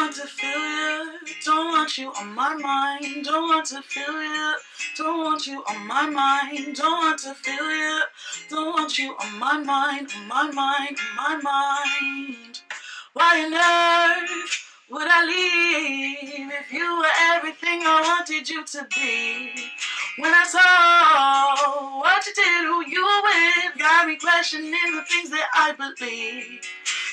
want to feel you, don't want you on my mind. Don't want to feel you, don't want you on my mind. Don't want to feel you, don't want you on my mind, on my mind, on my mind. Why on earth would I leave if you were everything I wanted you to be? When I saw what you did, who you were with, got me questioning the things that I believe.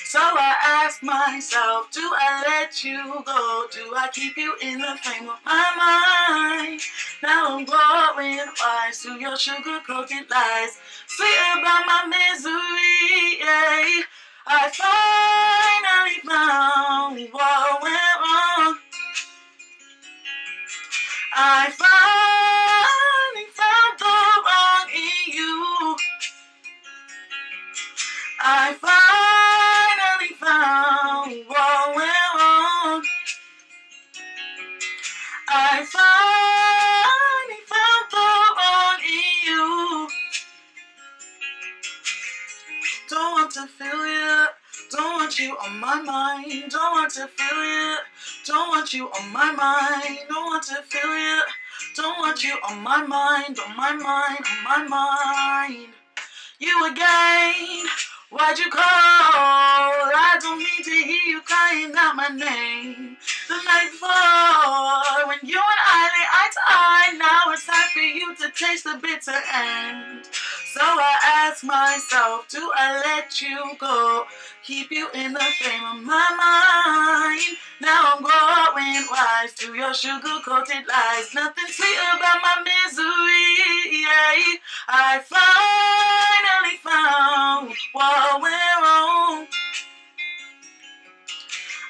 So I ask myself, do I let you go? Do I keep you in the frame of my mind? Now I'm growing wise to your sugar-coated lies, sweet about my misery, yeah. I finally found what went wrong. I finally found the wrong in you. I finally found what went wrong. I finally found the wrong in you. Don't want to feel you, don't want you on my mind. Don't want to feel you, don't want you on my mind. Don't want to feel you, don't want you on my mind, on my mind, on my mind. You again, why'd you call? I don't mean to hear you crying out my name. The night before, when you and I lay eye to eye, now it's time for you to taste the bitter end. So I ask myself, do I let you go? Keep you in the frame of my mind. Now I'm growing wise to your sugar-coated lies. Nothing sweet about my misery, yeah. I finally found what went wrong.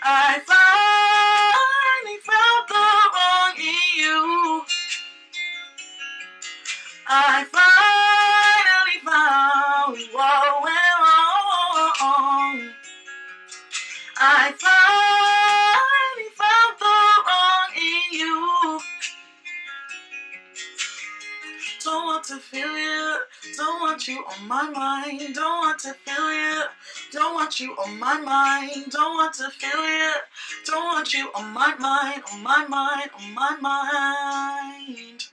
I finally found the wrong in you. I finally found what went wrong. I finally found the wrong in you. Don't want to feel you, don't want you on my mind. Don't want to feel you, don't want you on my mind. Don't want to feel you, don't want you on my mind, on my mind, on my mind.